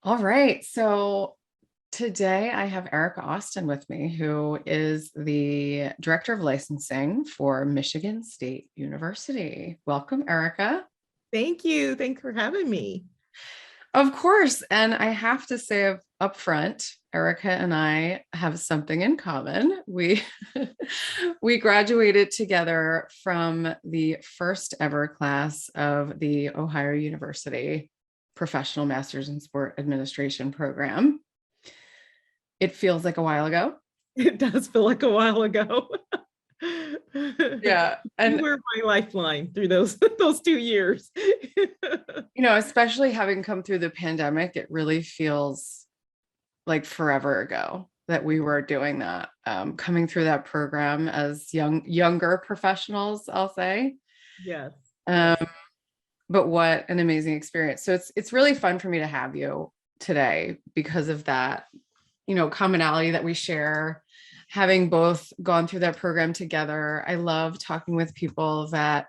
All right. So today I have Erika Austin with me, who is the Director of Licensing for Michigan State University. Welcome, Erika. Thank you. Thanks for having me. Of course. And I have to say up front, Erika and I have something in common. We we graduated together from the first ever class of the Ohio University Professional Masters in Sport Administration program. It feels like a while ago. It does feel like a while ago. Yeah. You And, were my lifeline through those those 2 years. especially having come through the pandemic, it really feels like forever ago that we were doing that, coming through that program as younger professionals, I'll say. Yes, Um, yes. but what an amazing experience. So it's really fun for me to have you today because of that, commonality that we share, having both gone through that program together. I love talking with people that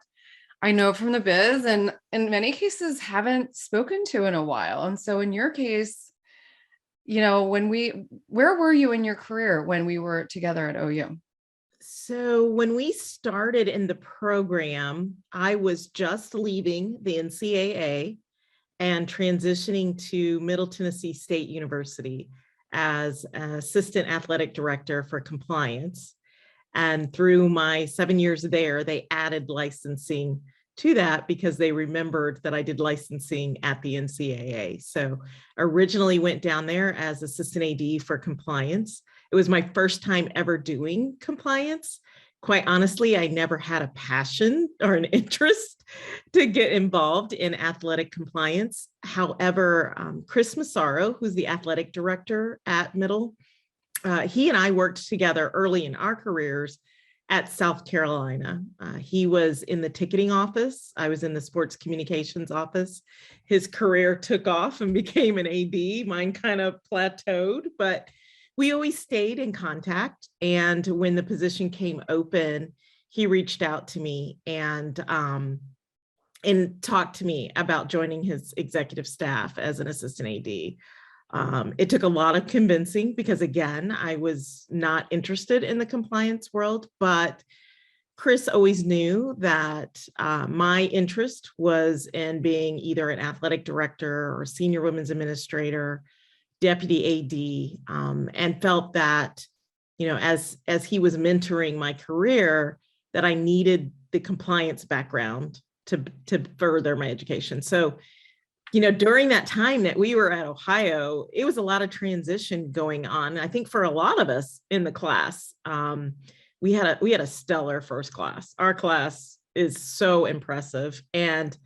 I know from the biz and in many cases haven't spoken to in a while. And so in your case, where were you in your career when we were together at OU? So when we started in the program, I was just leaving the NCAA and transitioning to Middle Tennessee State University as assistant athletic director for compliance. And through my 7 years there, they added licensing to that because they remembered that I did licensing at the NCAA. So originally went down there as assistant AD for compliance. It was my first time ever doing compliance. Quite honestly, I never had a passion or an interest to get involved in athletic compliance. However, Chris Massaro, who's the athletic director at Middle, he and I worked together early in our careers at South Carolina. He was in the ticketing office. I was in the sports communications office. His career took off and became an AD. Mine kind of plateaued, but we always stayed in contact. And when the position came open, he reached out to me and talked to me about joining his executive staff as an assistant AD. It took a lot of convincing because, again, I was not interested in the compliance world, but Chris always knew that my interest was in being either an athletic director or senior women's administrator, deputy AD, and felt that, as he was mentoring my career, that I needed the compliance background to further my education. So during that time that we were at Ohio, it was a lot of transition going on. I think for a lot of us in the class, we had a stellar first class. Our class is so impressive, and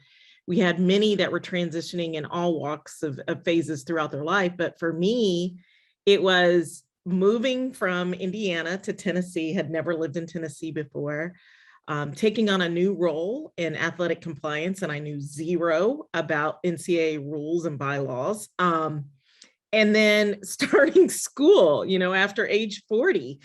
we had many that were transitioning in all walks of phases throughout their life. But for me, it was moving from Indiana to Tennessee. Had never lived in Tennessee before. Taking on a new role in athletic compliance, and I knew zero about NCAA rules and bylaws. And then starting school, after age 40,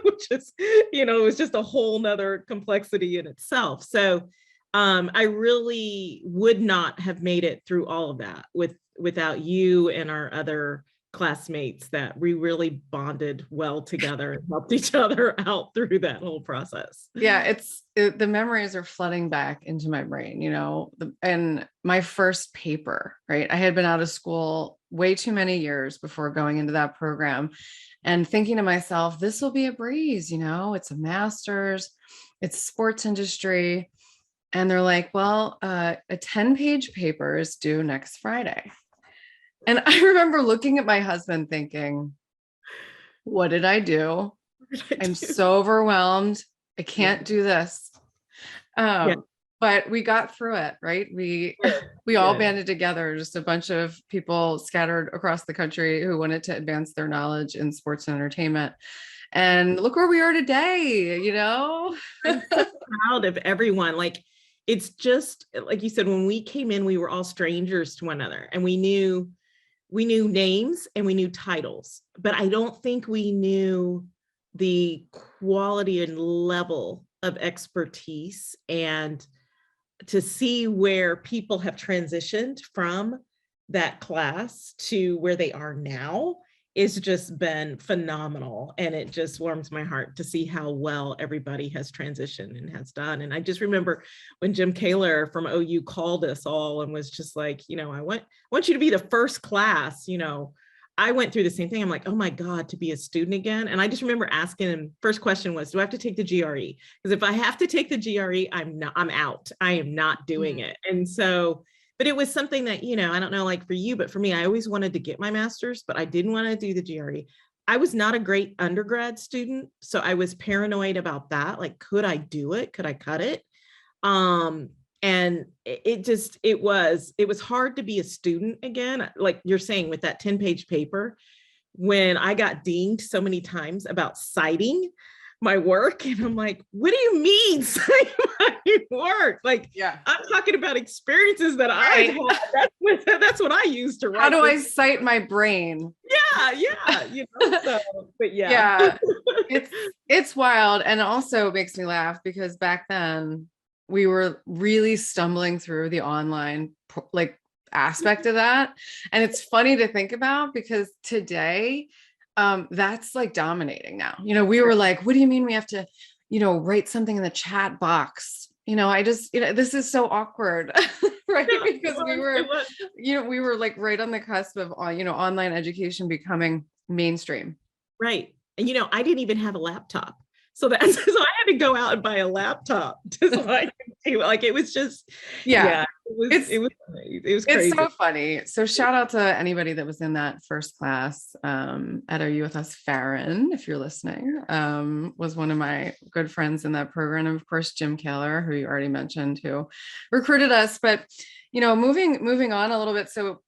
which is, it was just a whole nother complexity in itself. So I really would not have made it through all of that without you and our other classmates, that we really bonded well together and helped each other out through that whole process. Yeah, the memories are flooding back into my brain, and my first paper, right? I had been out of school way too many years before going into that program and thinking to myself, this will be a breeze, it's a master's, it's sports industry. And they're like, well, a 10-page paper is due next Friday. And I remember looking at my husband thinking, what did I do? I'm so overwhelmed. I can't do this. Yeah. But we got through it, right? We all banded together, just a bunch of people scattered across the country who wanted to advance their knowledge in sports and entertainment. And look where we are today, I'm so proud of everyone. It's just like you said, when we came in, we were all strangers to one another, and we knew names and we knew titles, but I don't think we knew the quality and level of expertise, and to see where people have transitioned from that class to where they are now it's just been phenomenal. And it just warms my heart to see how well everybody has transitioned and has done. And I just remember when Jim Kaler from OU called us all and was just like, I want you to be the first class, I went through the same thing. I'm like, oh my God, to be a student again. And I just remember asking him, first question was, do I have to take the GRE? Because if I have to take the GRE, I'm out. I am not doing it. And so, but it was something that, I don't know, like for you, but for me, I always wanted to get my master's, but I didn't want to do the GRE. I was not a great undergrad student. So I was paranoid about that. Like, could I do it? Could I cut it? And it was hard to be a student again, like you're saying, with that 10-page paper, when I got dinged so many times about citing my work. And I'm like, what do you mean cite my work? Like, yeah, I'm talking about experiences that I had. That's what I use to write. How do I cite my brain? Yeah. But yeah, it's wild. And also makes me laugh because back then we were really stumbling through the online aspect of that. And it's funny to think about because today that's like dominating now. We were like, what do you mean we have to, write something in the chat box? This is so awkward, right? Because we were like right on the cusp of, online education becoming mainstream. Right. And, I didn't even have a laptop. So I had to go out and buy a laptop just it was just, it was crazy. It's so funny. So shout out to anybody that was in that first class at OU with us. Farron, if you're listening, was one of my good friends in that program. And of course, Jim Kaler, who you already mentioned, who recruited us. But, moving on a little bit. So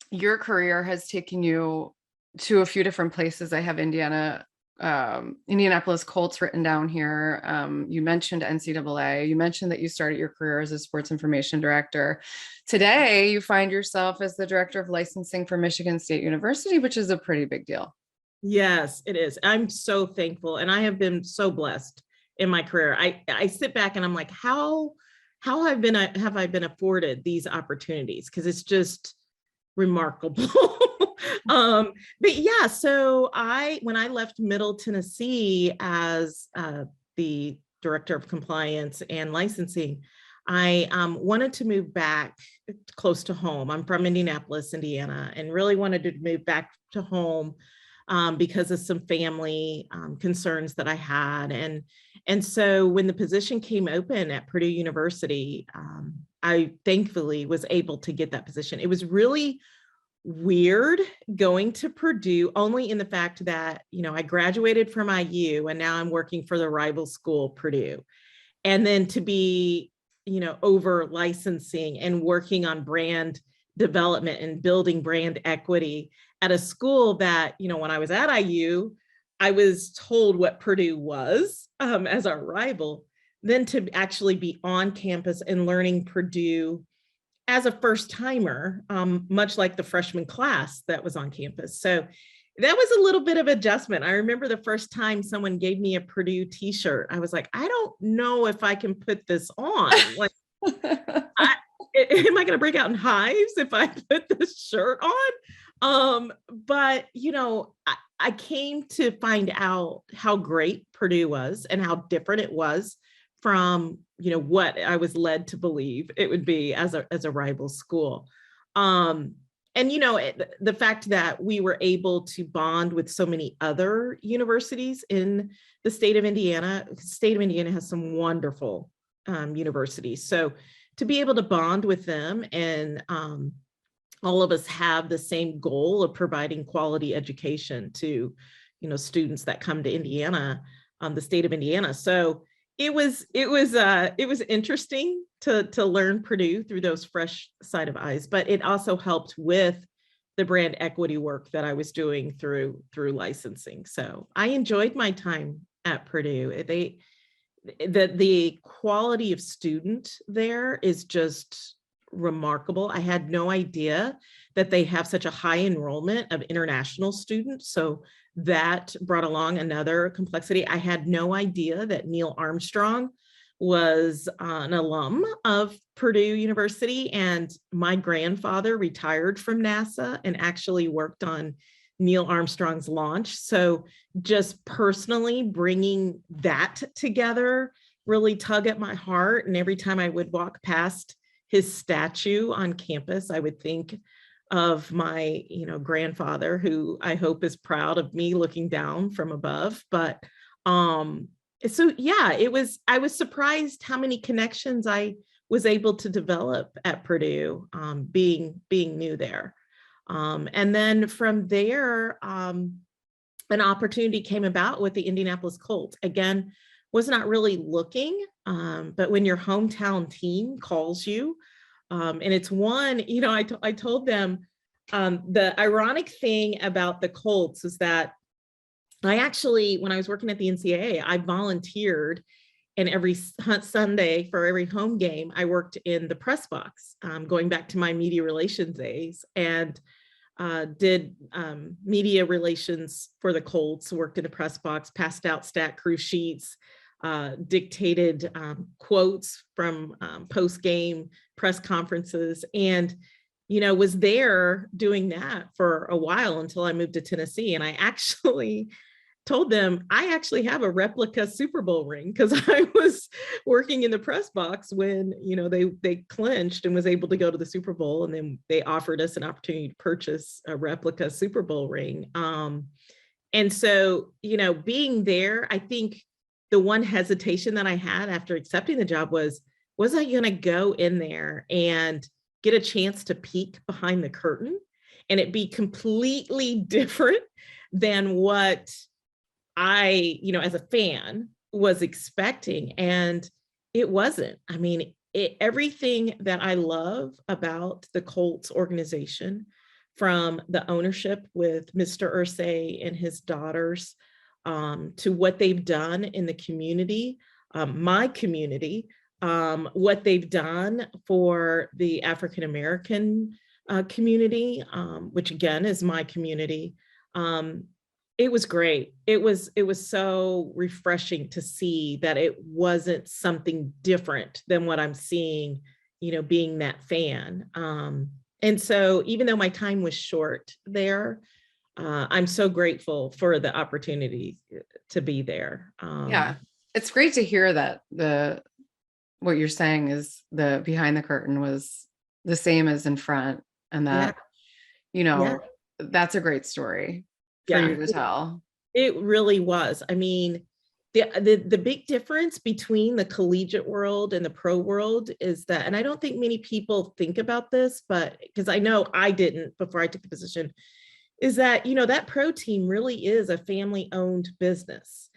your career has taken you to a few different places. I have Indianapolis Colts written down here. You mentioned NCAA. You mentioned that you started your career as a sports information director. Today, you find yourself as the director of licensing for Michigan State University, which is a pretty big deal. Yes, it is. I'm so thankful. And I have been so blessed in my career. I sit back and I'm like, how have I been afforded these opportunities? Because it's just remarkable. But yeah, so when I left Middle Tennessee as the director of compliance and licensing, I wanted to move back close to home. I'm from Indianapolis, Indiana, and really wanted to move back to home because of some family concerns that I had. And so when the position came open at Purdue University, I thankfully was able to get that position. It was really weird going to Purdue, only in the fact that, I graduated from IU and now I'm working for the rival school, Purdue. And then to be, over licensing and working on brand development and building brand equity at a school that, when I was at IU, I was told what Purdue was as our rival, then to actually be on campus and learning Purdue as a first timer, much like the freshman class that was on campus. So that was a little bit of adjustment. I remember the first time someone gave me a Purdue t-shirt, I was like, I don't know if I can put this on. Like, am I going to break out in hives if I put this shirt on? But, I came to find out how great Purdue was and how different it was from what I was led to believe it would be as a rival school. And the fact that we were able to bond with so many other universities in the state of Indiana. The state of Indiana has some wonderful universities. So to be able to bond with them and all of us have the same goal of providing quality education to students that come to Indiana, the state of Indiana. So it was interesting to learn Purdue through those fresh side of eyes, but it also helped with the brand equity work that I was doing through licensing. So I enjoyed my time at Purdue. The quality of student there is just remarkable. I had no idea that they have such a high enrollment of international students. So that brought along another complexity. I had no idea that Neil Armstrong was an alum of Purdue University, and my grandfather retired from NASA and actually worked on Neil Armstrong's launch. So just personally bringing that together really tug at my heart. And every time I would walk past his statue on campus, I would think of my, grandfather, who I hope is proud of me looking down from above. But so yeah, I was surprised how many connections I was able to develop at Purdue, being new there. And then from there, an opportunity came about with the Indianapolis Colts. Again, was not really looking, but when your hometown team calls you, and it's one, I told them, the ironic thing about the Colts is that I actually, when I was working at the NCAA, I volunteered, and every Sunday for every home game, I worked in the press box, going back to my media relations days, and did media relations for the Colts, worked in the press box, passed out stat crew sheets, dictated quotes from post-game press conferences, and was there doing that for a while until I moved to Tennessee. And I actually told them I actually have a replica Super Bowl ring, because I was working in the press box when they clinched and was able to go to the Super Bowl, and then they offered us an opportunity to purchase a replica Super Bowl ring. And so being there, I think the one hesitation that I had after accepting the job was I going to go in there and get a chance to peek behind the curtain and it be completely different than what I, as a fan was expecting? And it wasn't. I mean, everything that I love about the Colts organization, from the ownership with Mr. Irsay and his daughters, to what they've done in the community, my community, what they've done for the African-American community, which again is my community. It was great. It was so refreshing to see that it wasn't something different than what I'm seeing, being that fan. And so even though my time was short there, I'm so grateful for the opportunity to be there. Yeah, it's great to hear that what you're saying is the behind the curtain was the same as in front, and that, Yeah. that's a great story for Yeah, you to tell. it really was. I mean, the big difference between the collegiate world and the pro world is that, and I don't think many people think about this, but because I know I didn't before I took the position, is that, that pro team really is a family owned business.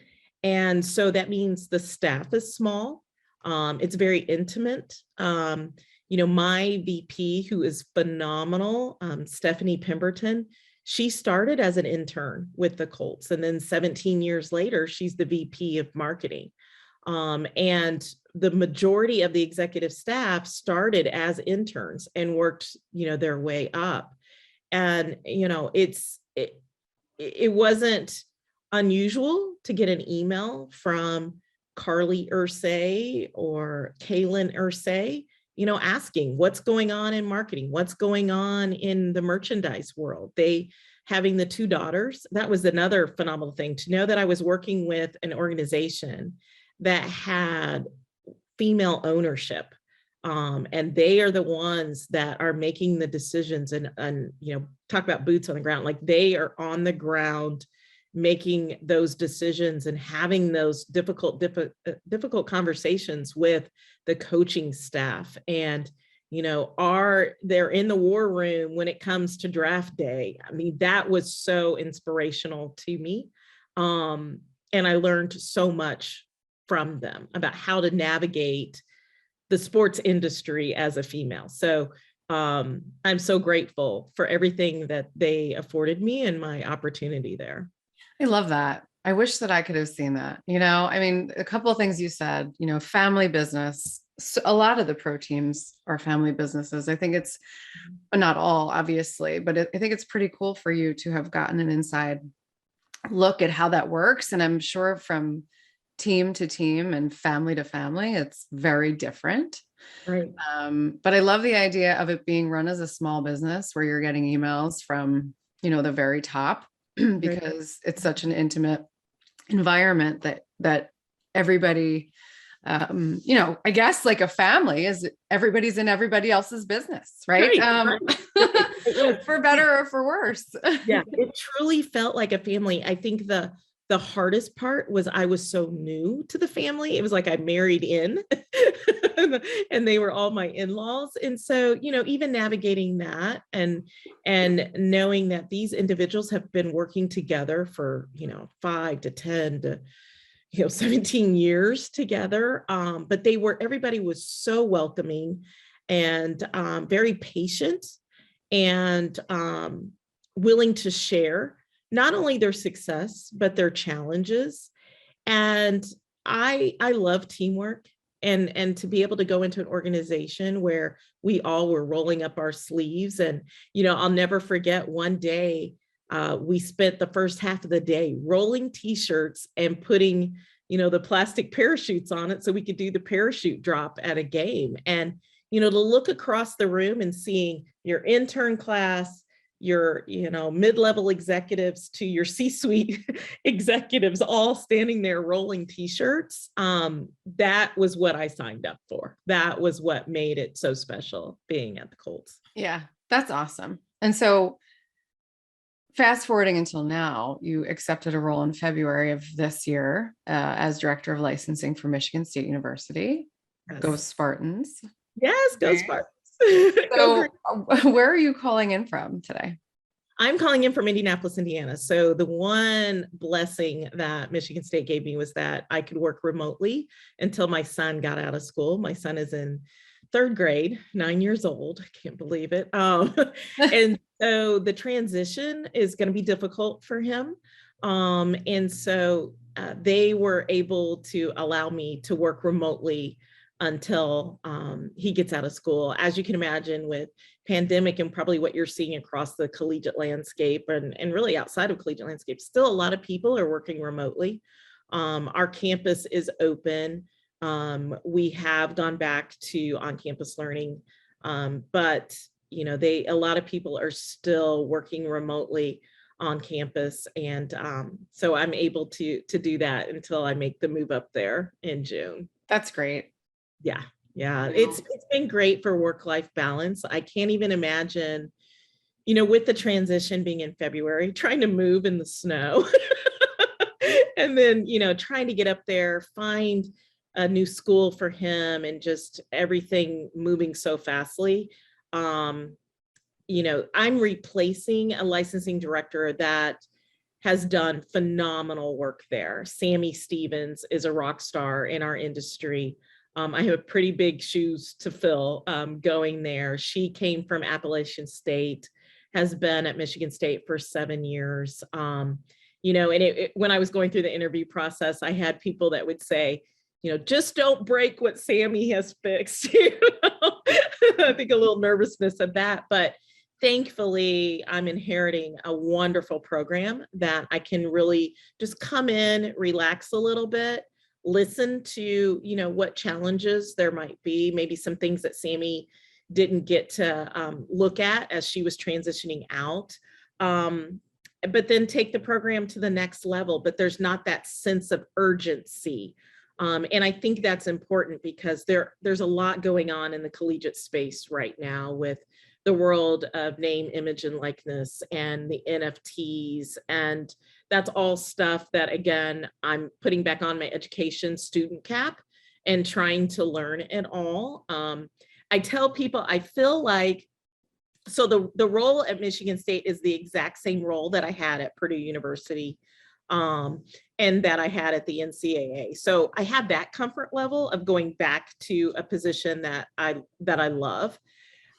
And so that means the staff is small. It's very intimate. My VP, who is phenomenal, Stephanie Pemberton, she started as an intern with the Colts, and then 17 years later, she's the VP of marketing. And the majority of the executive staff started as interns and worked, their way up. And, it wasn't unusual to get an email from Carly Irsay or Kaylin Irsay, asking what's going on in marketing, what's going on in the merchandise world. They, having the two daughters, that was another phenomenal thing to know, that I was working with an organization that had female ownership. And they are the ones that are making the decisions, and talk about boots on the ground. Like, they are on the ground making those decisions and having those difficult conversations with the coaching staff. And they're in the war room when it comes to draft day. I mean, that was so inspirational to me. And I learned so much from them about how to navigate the sports industry as a female. So I'm so grateful for everything that they afforded me and my opportunity there. I love that. I wish that I could have seen that. I mean, a couple of things you said, family business. So a lot of the pro teams are family businesses. I think it's not all, obviously, but I think it's pretty cool for you to have gotten an inside look at how that works. And I'm sure from team to team and family to family, it's very different. Right. But I love the idea of it being run as a small business where you're getting emails from, the very top, Right. because it's such an intimate environment that everybody, I guess like a family is everybody's in everybody else's business, right? Right. Right. For better or for worse. Yeah, it truly felt like a family. I think the hardest part was I was so new to the family. It was like I married in and they were all my in-laws. And so, even navigating that and knowing that these individuals have been working together for, 5 to 10 to 17 years together. But everybody was so welcoming and very patient and willing to share not only their success, but their challenges. And I love teamwork and to be able to go into an organization where we all were rolling up our sleeves. And, I'll never forget one day, we spent the first half of the day rolling t-shirts and putting, the plastic parachutes on it so we could do the parachute drop at a game. And, to look across the room and seeing your intern class, your, mid-level executives to your C-suite executives all standing there rolling t-shirts. That was what I signed up for. That was what made it so special being at the Colts. Yeah, that's awesome. And so fast forwarding until now, you accepted a role in February of this year as director of licensing for Michigan State University. Yes. Go Spartans. Yes, go Spartans. So where are you calling in from today? I'm calling in from Indianapolis, Indiana. So the one blessing that Michigan State gave me was that I could work remotely until my son got out of school. My son is in 3rd grade, 9 years old. I can't believe it. And so the transition is going to be difficult for him. And so they were able to allow me to work remotely until he gets out of school. As you can imagine, with pandemic and probably what you're seeing across the collegiate landscape and really outside of collegiate landscape, still a lot of people are working remotely. Our campus is open. We have gone back to on-campus learning, but a lot of people are still working remotely on campus, and so I'm able to do that until I make the move up there in June. That's great. Yeah. It's been great for work-life balance. I can't even imagine, with the transition being in February, trying to move in the snow and then, trying to get up there, find a new school for him and just everything moving so fastly. I'm replacing a licensing director that has done phenomenal work there. Sammy Stevens is a rock star in our industry. I have pretty big shoes to fill going there. She came from Appalachian State, has been at Michigan State for 7 years. And when I was going through the interview process, I had people that would say, just don't break what Sammy has fixed. I think a little nervousness of that, but thankfully I'm inheriting a wonderful program that I can really just come in, relax a little bit, listen to, what challenges there might be, maybe some things that Sammy didn't get to look at as she was transitioning out. But then take the program to the next level, but there's not that sense of urgency. And I think that's important because there's a lot going on in the collegiate space right now with the world of name, image, and likeness and the NFTs. And that's all stuff that, again, I'm putting back on my education student cap and trying to learn it all. I tell people, I feel like, so the role at Michigan State is the exact same role that I had at Purdue University and that I had at the NCAA. So I have that comfort level of going back to a position that I love.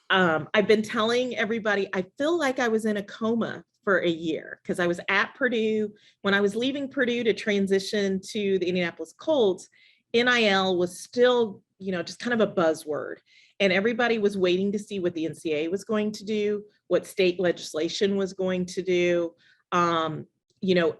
I've been telling everybody, I feel like I was in a coma for a year because I was at Purdue. When I was leaving Purdue to transition to the Indianapolis Colts, NIL was still, just kind of a buzzword. And everybody was waiting to see what the NCAA was going to do, what state legislation was going to do.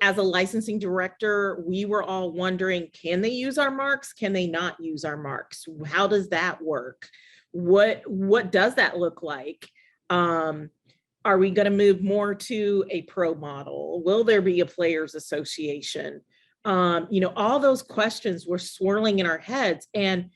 as a licensing director, we were all wondering, can they use our marks? Can they not use our marks? How does that work? What does that look like? Are we going to move more to a pro model? Will there be a players association? All those questions were swirling in our heads. And,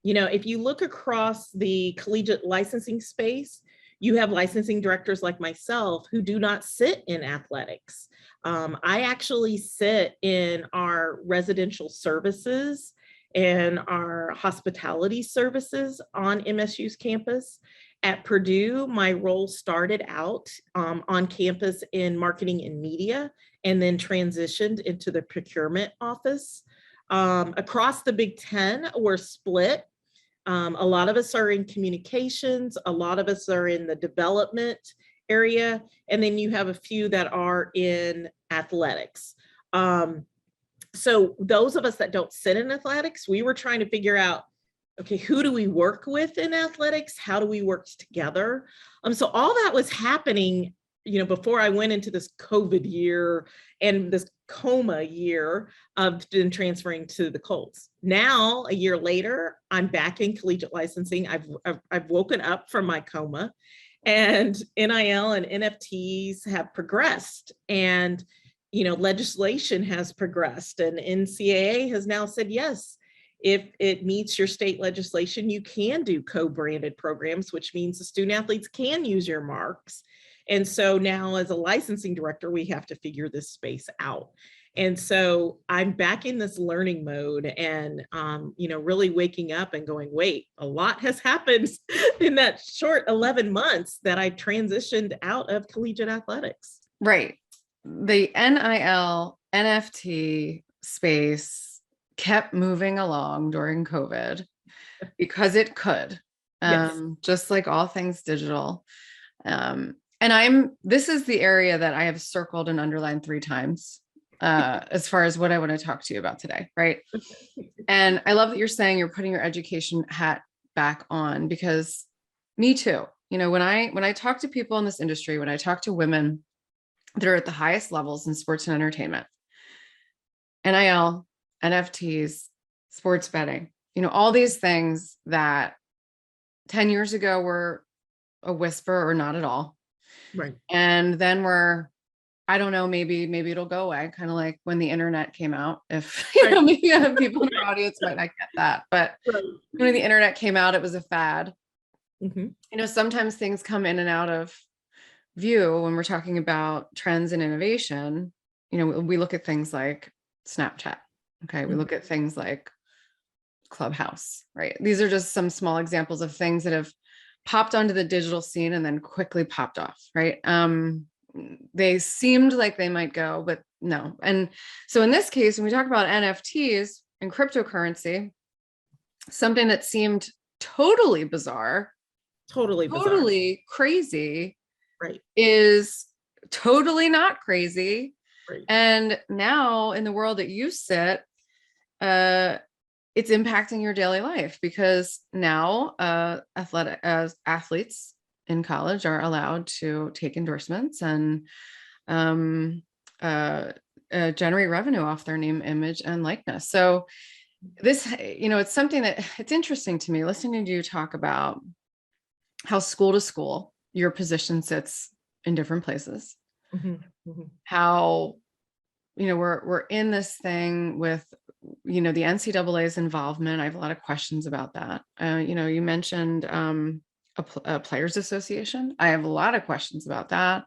if you look across the collegiate licensing space, you have licensing directors like myself who do not sit in athletics. I actually sit in our residential services and our hospitality services on MSU's campus. At Purdue, my role started out on campus in marketing and media, and then transitioned into the procurement office. Across the Big Ten, we're split. A lot of us are in communications, a lot of us are in the development area, and then you have a few that are in athletics. So those of us that don't sit in athletics, we were trying to figure out, okay, who do we work with in athletics? How do we work together? So all that was happening, before I went into this COVID year and this coma year of then transferring to the Colts. Now, a year later, I'm back in collegiate licensing. I've woken up from my coma, and NIL and NFTs have progressed, and legislation has progressed, and NCAA has now said, yes, if it meets your state legislation, you can do co-branded programs, which means the student athletes can use your marks. And so now as a licensing director, we have to figure this space out. And so I'm back in this learning mode and, really waking up and going, wait, a lot has happened in that short 11 months that I transitioned out of collegiate athletics. Right. The NIL, NFT space kept moving along during COVID because it could, Yes. just like all things digital. And this is the area that I have circled and underlined 3 times as far as what I want to talk to you about today. Right. And I love that you're saying you're putting your education hat back on, because me too. When I talk to people in this industry, when I talk to women that are at the highest levels in sports and entertainment, NIL, NFTs, sports betting, all these things that 10 years ago were a whisper or not at all. Right. And then I don't know, maybe it'll go away. Kind of like when the internet came out, if, maybe people in our audience might not get that, but when the internet came out, it was a fad. Mm-hmm. Sometimes things come in and out of view when we're talking about trends and innovation. We look at things like Snapchat. Okay. We look at things like Clubhouse, right? These are just some small examples of things that have popped onto the digital scene and then quickly popped off, right? They seemed like they might go, but no. And so in this case, when we talk about NFTs and cryptocurrency, something that seemed totally bizarre, totally crazy, right, is totally not crazy. Right. And now in the world that you sit, it's impacting your daily life, because now athletes in college are allowed to take endorsements and generate revenue off their name, image, and likeness. So this, it's something that it's interesting to me listening to you talk about how school to school your position sits in different places. Mm-hmm. Mm-hmm. How, we're in this thing with, the NCAA's involvement. I have a lot of questions about that. You mentioned a players association. I have a lot of questions about that.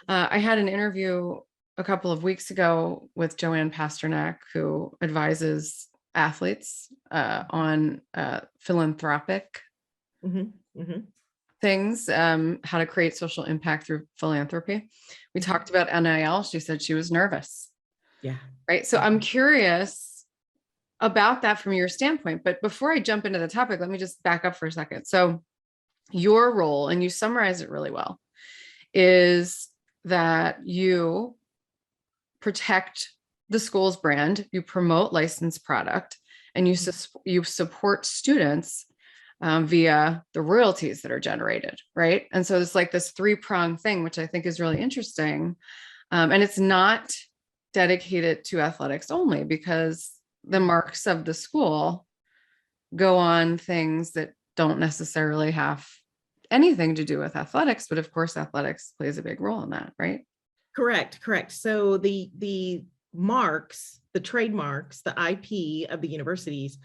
I had an interview a couple of weeks ago with Joanne Pasternak, who advises athletes on philanthropic things, how to create social impact through philanthropy. We talked about NIL. She said she was nervous. Yeah. Right. So I'm curious about that from your standpoint. But before I jump into the topic, let me just back up for a second. So your role, and you summarize it really well, is that you protect the school's brand, you promote licensed product, and you support students via the royalties that are generated, right? And so it's like this 3-pronged thing, which I think is really interesting. And it's not dedicate it to athletics only, because the marks of the school go on things that don't necessarily have anything to do with athletics, but of course athletics plays a big role in that, right? Correct. So the marks, the trademarks, the IP of the universities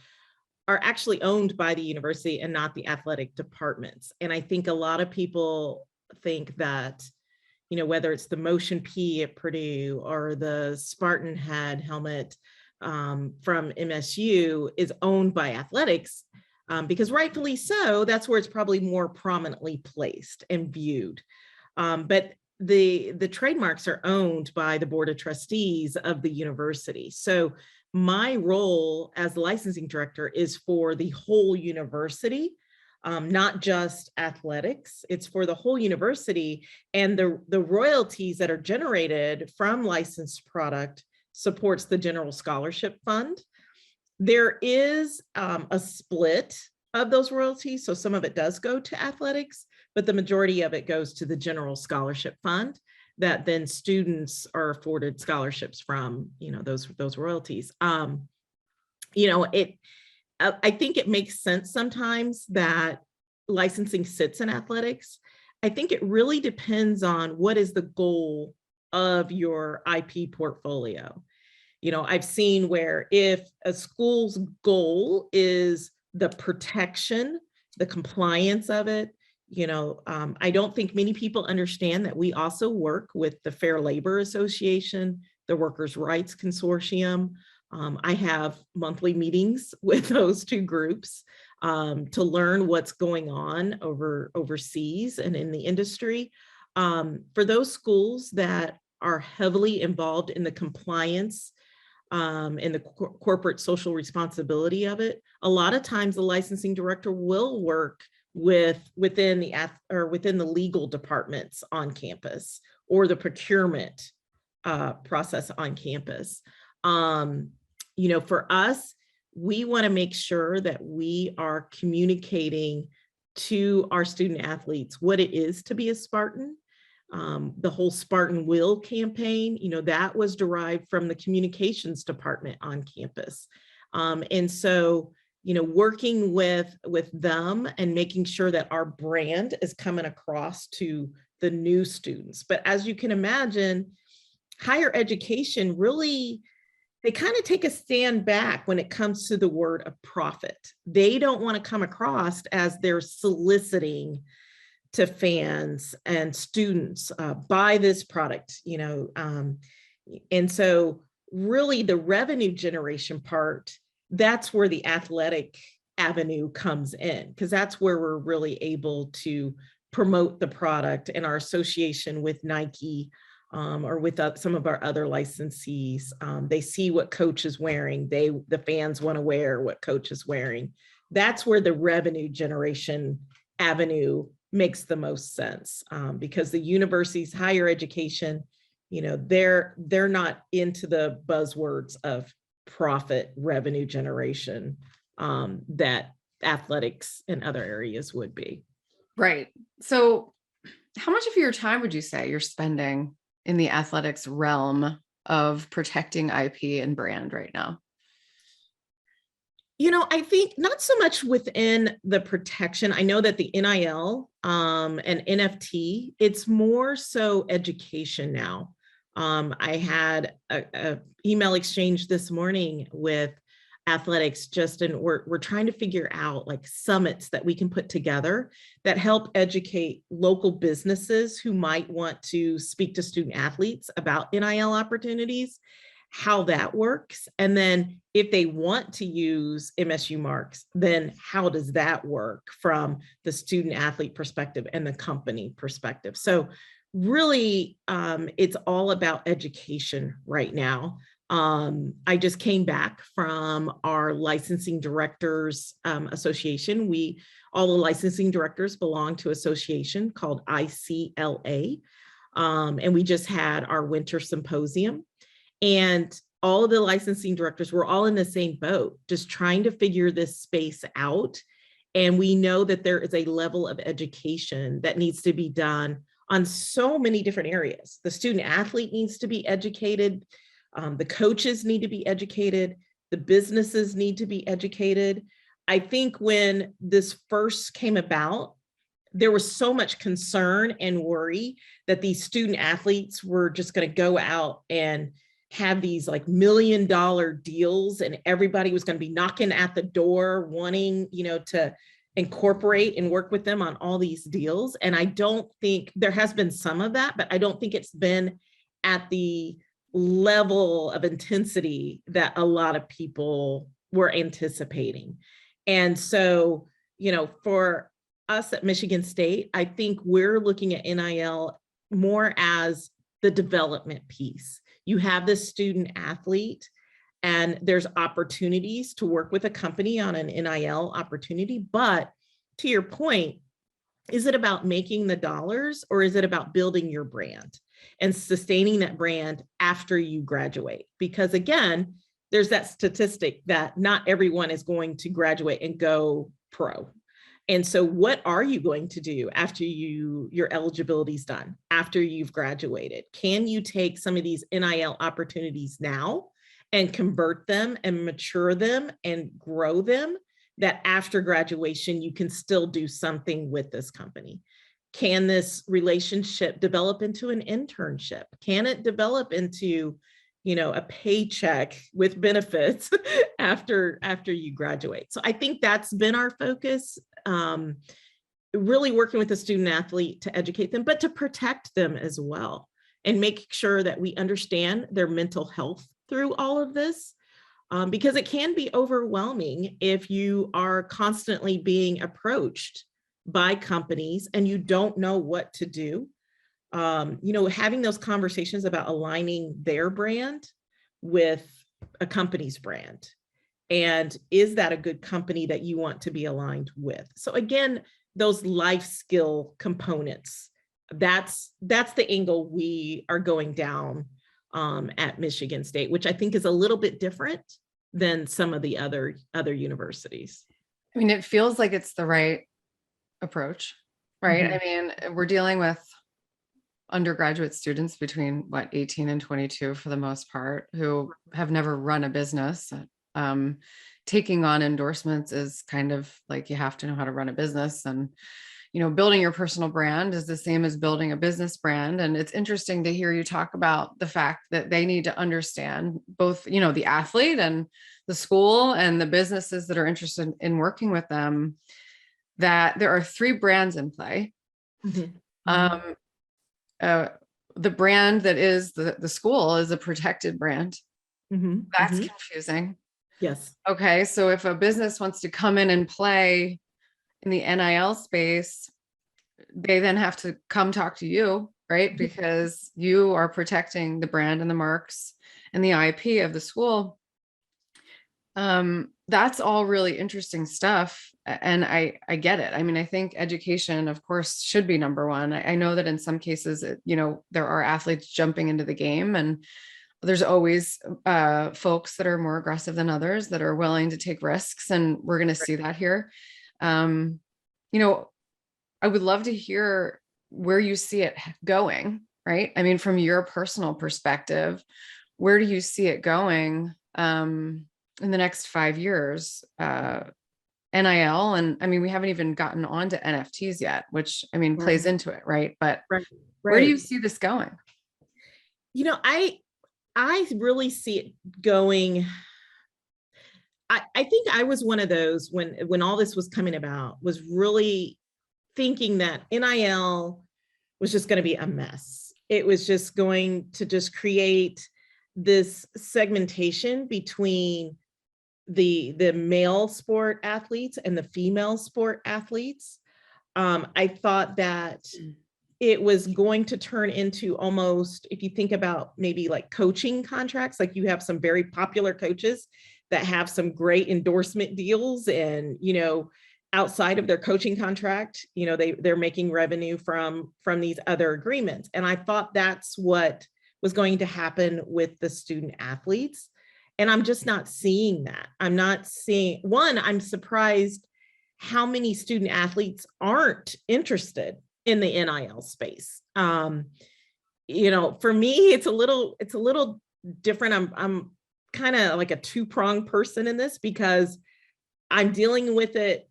are actually owned by the university and not the athletic departments. And I think a lot of people think that, you know, whether it's the Motion P at Purdue or the Spartan Head helmet from MSU is owned by athletics, because rightfully so, that's where it's probably more prominently placed and viewed. But the trademarks are owned by the board of trustees of the university. So my role as the licensing director is for the whole university, not just athletics. It's for the whole university, and the royalties that are generated from licensed product supports the general scholarship fund. There is a split of those royalties, so some of it does go to athletics, but the majority of it goes to the general scholarship fund that then students are afforded scholarships from, you know, those royalties. You know, I think it makes sense sometimes that licensing sits in athletics. I think it really depends on what is the goal of your IP portfolio. You know, I've seen where if a school's goal is the protection, the compliance of it, you know, I don't think many people understand that we also work with the Fair Labor Association, the Workers' Rights Consortium. I have monthly meetings with those two groups to learn what's going on overseas and in the industry. For those schools that are heavily involved in the compliance and the corporate social responsibility of it, a lot of times the licensing director will work within the legal departments on campus or the procurement process on campus. You know, for us, we want to make sure that we are communicating to our student athletes what it is to be a Spartan. The whole Spartan Will campaign, you know, that was derived from the communications department on campus. And so, you know, working with them and making sure that our brand is coming across to the new students. But as you can imagine, higher education really, they kind of take a stand back when it comes to the word of profit. They don't want to come across as they're soliciting to fans and students buy this product, you know. And so really the revenue generation part, that's where the athletic avenue comes in, because that's where we're really able to promote the product and our association with Nike or with some of our other licensees. They see what coach is wearing. The fans want to wear what coach is wearing. That's where the revenue generation avenue makes the most sense, because the universities, higher education, you know, they're not into the buzzwords of profit revenue generation that athletics and other areas would be. Right. So how much of your time would you say you're spending in the athletics realm of protecting IP and brand right now? You know, I think not so much within the protection. I know that the NIL and NFT, it's more so education now. I had a email exchange this morning with athletics, and we're trying to figure out like summits that we can put together that help educate local businesses who might want to speak to student athletes about NIL opportunities, how that works. And then if they want to use MSU marks, then how does that work from the student athlete perspective and the company perspective? So really, it's all about education right now. I just came back from our licensing directors association. All the licensing directors belong to an association called ICLA. And we just had our winter symposium. And all of the licensing directors were all in the same boat, just trying to figure this space out. And we know that there is a level of education that needs to be done on so many different areas. The student athlete needs to be educated The coaches need to be educated. The businesses need to be educated. I think when this first came about, there was so much concern and worry that these student athletes were just going to go out and have these like $1 million deals, and everybody was going to be knocking at the door wanting, to incorporate and work with them on all these deals. And I don't think there has been some of that, but I don't think it's been at the level of intensity that a lot of people were anticipating. And so, for us at Michigan State, I think we're looking at NIL more as the development piece. You have this student athlete, and there's opportunities to work with a company on an NIL opportunity. But to your point, is it about making the dollars, or is it about building your brand and sustaining that brand after you graduate? Because again, there's that statistic that not everyone is going to graduate and go pro. And so what are you going to do after your eligibility is done, after you've graduated? Can you take some of these NIL opportunities now and convert them and mature them and grow them, that after graduation, you can still do something with this company? Can this relationship develop into an internship? Can it develop into, a paycheck with benefits after you graduate? So I think that's been our focus, really working with the student athlete to educate them, but to protect them as well, and make sure that we understand their mental health through all of this, because it can be overwhelming if you are constantly being approached by companies and you don't know what to do. Having those conversations about aligning their brand with a company's brand. And is that a good company that you want to be aligned with? So again, those life skill components, that's the angle we are going down at Michigan State, which I think is a little bit different than some of the other universities. I mean, it feels like it's the right approach, right? I mean, we're dealing with undergraduate students between 18 and 22 for the most part, who have never run a business. Taking on endorsements is kind of like, you have to know how to run a business, and building your personal brand is the same as building a business brand. And it's interesting to hear you talk about the fact that they need to understand both, the athlete and the school and the businesses that are interested in working with them, that there are 3 brands in play. The brand that is the school is a protected brand. That's confusing. Yes. Okay. So if a business wants to come in and play in the NIL space, they then have to come talk to you, right? Because you are protecting the brand and the marks and the IP of the school. That's all really interesting stuff. And I get it. I mean, I think education, of course, should be number one. I know that in some cases, there are athletes jumping into the game, and there's always folks that are more aggressive than others that are willing to take risks. And we're going to see that here. I would love to hear where you see it going, right? I mean, from your personal perspective, where do you see it going in the next 5 years? NIL, and I mean, we haven't even gotten on to NFTs yet, which plays into it, right? But where do you see this going? I really see it going. I think I was one of those when all this was coming about, was really thinking that NIL was just going to be a mess. It was just going to just create this segmentation between the male sport athletes and the female sport athletes. I thought that it was going to turn into almost, if you think about maybe like coaching contracts, like you have some very popular coaches that have some great endorsement deals, and outside of their coaching contract, they're making revenue from these other agreements. And I thought that's what was going to happen with the student athletes. And I'm just not seeing that. I'm not seeing, I'm surprised how many student athletes aren't interested in the NIL space. For me, it's a little different. I'm kind of like a two-pronged person in this, because I'm dealing with it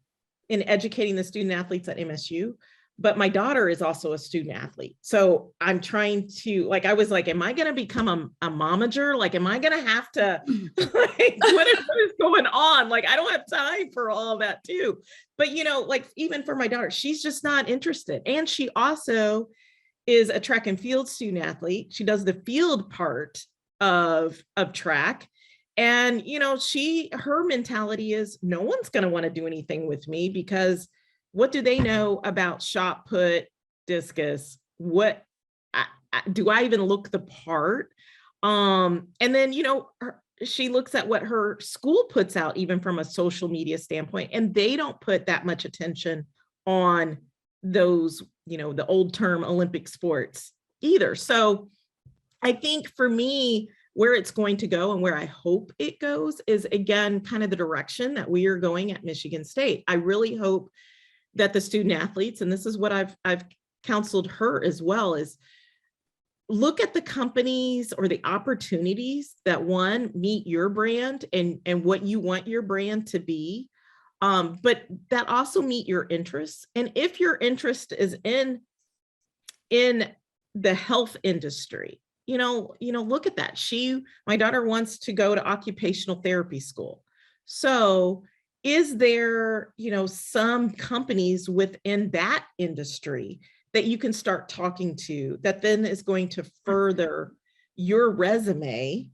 in educating the student athletes at MSU, but my daughter is also a student athlete. So I'm trying to, like, I was like, am I going to become a momager? Like, am I going to have to, like, what is going on? Like, I don't have time for all of that too. But, you know, like, even for my daughter, she's just not interested. And she also is a track and field student athlete. She does the field part of track. And, you know, her mentality is, no one's going to want to do anything with me, because what do they know about shot put, discus? What do I even look the part? And then, you know, she looks at what her school puts out, even from a social media standpoint, and they don't put that much attention on those, you know, the old term Olympic sports either. So I think for me, where it's going to go and where I hope it goes is, again, kind of the direction that we are going at Michigan State. I really hope that the student athletes, and this is what I've counseled her as well, is look at the companies or the opportunities that, one, meet your brand and what you want your brand to be, but that also meet your interests. And if your interest is in the health industry, you know, look at that. My daughter wants to go to occupational therapy school. So is there, you know, some companies within that industry that you can start talking to that then is going to further your resume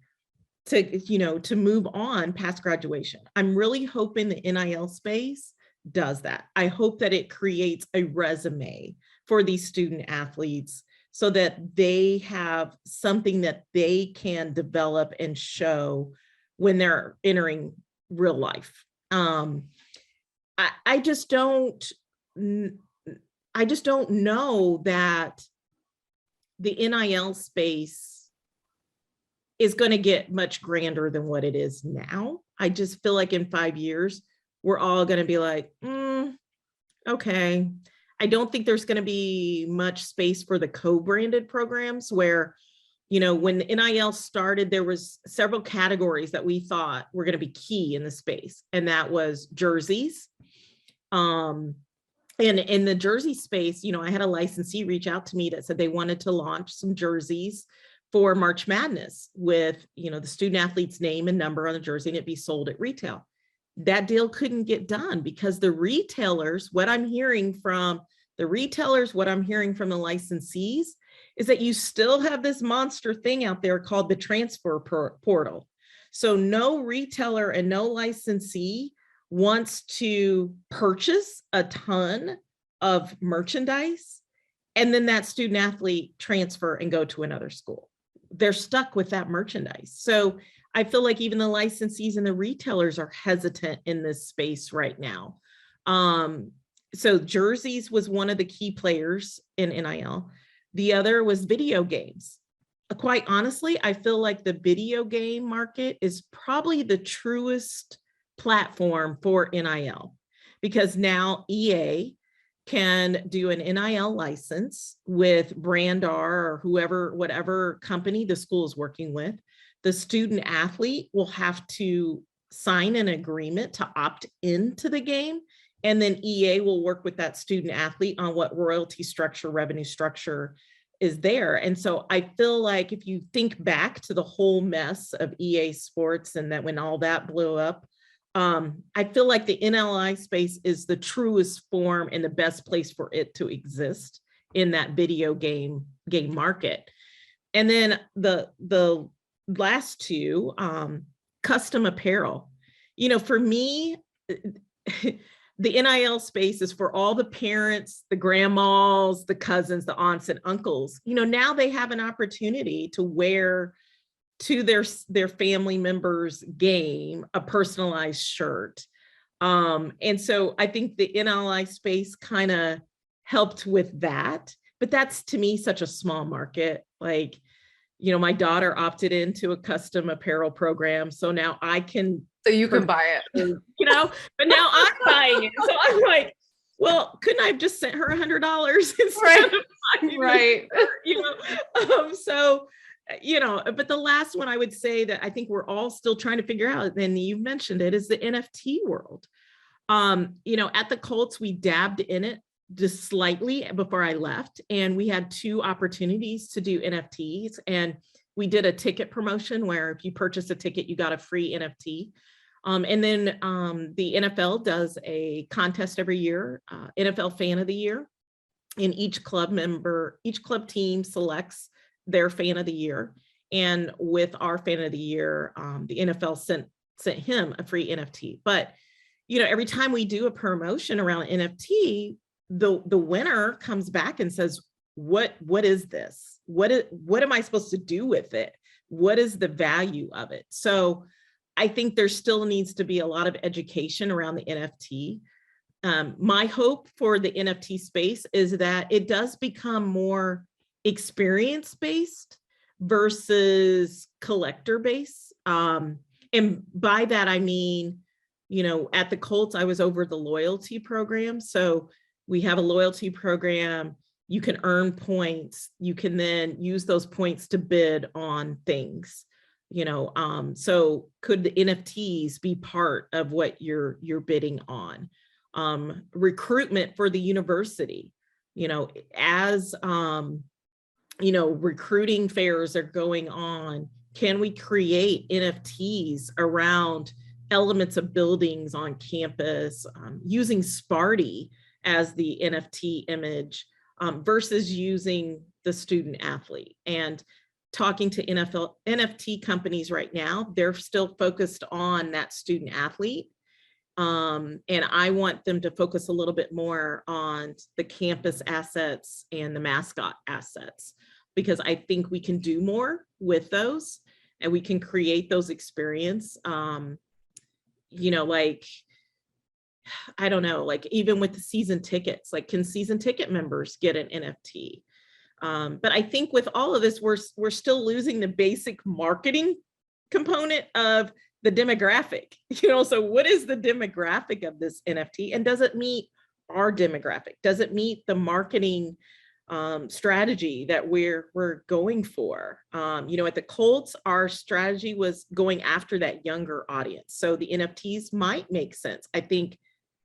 to, you know, to move on past graduation? I'm really hoping the NIL space does that. I hope that it creates a resume for these student athletes so that they have something that they can develop and show when they're entering real life. I just don't know that the NIL space is going to get much grander than what it is now. I just feel like in 5 years, we're all going to be like, okay. I don't think there's going to be much space for the co-branded programs where, you know, when the NIL started, there was several categories that we thought were going to be key in the space. And that was jerseys. And in the jersey space, you know, I had a licensee reach out to me that said they wanted to launch some jerseys for March Madness with, you know, the student athlete's name and number on the jersey, and it'd be sold at retail. That deal couldn't get done because the retailers, what I'm hearing from the licensees is that you still have this monster thing out there called the transfer portal. So no retailer and no licensee wants to purchase a ton of merchandise and then that student athlete transfer and go to another school. They're stuck with that merchandise. So I feel like even the licensees and the retailers are hesitant in this space right now. So jerseys was one of the key players in NIL. The other was video games. Quite honestly, I feel like the video game market is probably the truest platform for NIL, because now EA can do an NIL license with Brandar or whoever, whatever company the school is working with. The student athlete will have to sign an agreement to opt into the game. And then EA will work with that student athlete on what royalty structure, revenue structure is there. And so I feel like if you think back to the whole mess of EA Sports and that when all that blew up, I feel like the NLI space is the truest form and the best place for it to exist in that video game market. And then the last two, custom apparel. You know, for me, the NIL space is for all the parents, the grandmas, the cousins, the aunts and uncles. You know, now they have an opportunity to wear to their family members' game a personalized shirt. And so I think the NLI space kind of helped with that. But that's, to me, such a small market. Like, you know, my daughter opted into a custom apparel program. So now I can. So you can buy it. You know, but now I'm buying it. So I'm like, well, couldn't I have just sent her $100 instead Right. of buying Right. it, you know? So but the last one I would say that I think we're all still trying to figure out, and you mentioned it, is the NFT world. At the Colts, we dabbed in it just slightly before I left, and we had 2 opportunities to do NFTs, and we did a ticket promotion where if you purchase a ticket, you got a free NFT. And then the NFL does a contest every year, NFL Fan of the Year, and each club team selects their Fan of the Year. And with our Fan of the Year, the NFL sent him a free NFT. But every time we do a promotion around an NFT, the winner comes back and says, what is this? What am I supposed to do with it? What is the value of it? So I think there still needs to be a lot of education around the NFT. My hope for the NFT space is that it does become more experience-based versus collector-based. And by that, I mean, at the Colts, I was over the loyalty program. So we have a loyalty program. You can earn points. You can then use those points to bid on things. So could the NFTs be part of what you're bidding on? Recruitment for the university, as recruiting fairs are going on, can we create NFTs around elements of buildings on campus, using Sparty as the NFT image, versus using the student athlete? And talking to NFT companies right now, they're still focused on that student athlete. And I want them to focus a little bit more on the campus assets and the mascot assets, because I think we can do more with those and we can create those experience. Like, I don't know, like even with the season tickets, like can season ticket members get an NFT? But I think with all of this, we're still losing the basic marketing component of the demographic. So what is the demographic of this NFT, and does it meet our demographic? Does it meet the marketing strategy that we're going for? At the Colts, our strategy was going after that younger audience. So the NFTs might make sense. I think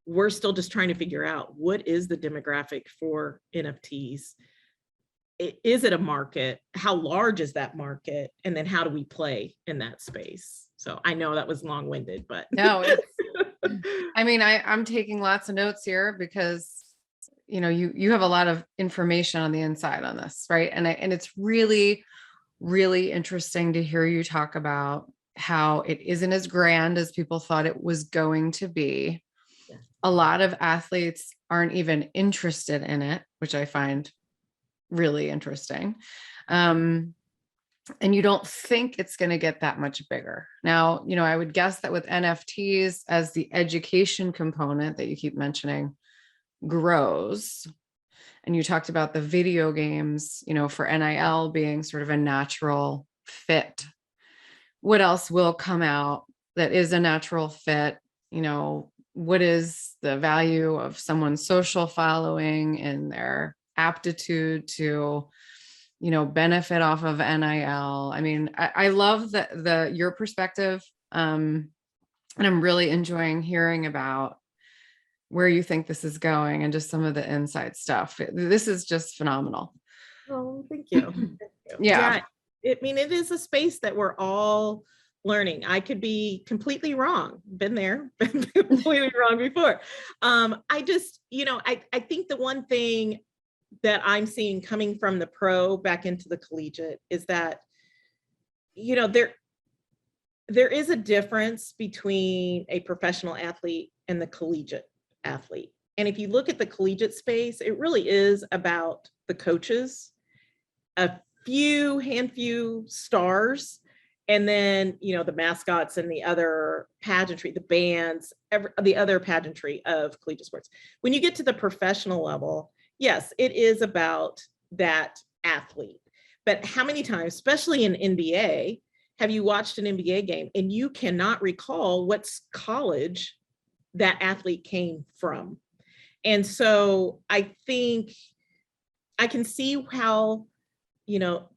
we're still just trying to figure out what is the demographic for NFTs. Is it a market? How large is that market? And then how do we play in that space? So I know that was long-winded, but no, I'm taking lots of notes here because you have a lot of information on the inside on this, right? And it's really, really interesting to hear you talk about how it isn't as grand as people thought it was going to be. Yeah. A lot of athletes aren't even interested in it, which I find really interesting. And you don't think it's going to get that much bigger. Now, I would guess that with NFTs as the education component that you keep mentioning grows, and you talked about the video games, for NIL being sort of a natural fit. What else will come out that is a natural fit? What is the value of someone's social following and their aptitude to, benefit off of NIL? I love your perspective. And I'm really enjoying hearing about where you think this is going and just some of the inside stuff. This is just phenomenal. Oh, thank you. Yeah. It is a space that we're all learning. I could be completely wrong. Been there, been completely wrong before. I just, I think the one thing that I'm seeing coming from the pro back into the collegiate is that, there is a difference between a professional athlete and the collegiate athlete. And if you look at the collegiate space, it really is about the coaches, a few stars, and then, the mascots and the other pageantry, the bands, the other pageantry of collegiate sports. When you get to the professional level, yes, it is about that athlete. But how many times, especially in NBA, have you watched an NBA game and you cannot recall what college that athlete came from? And so I think I can see how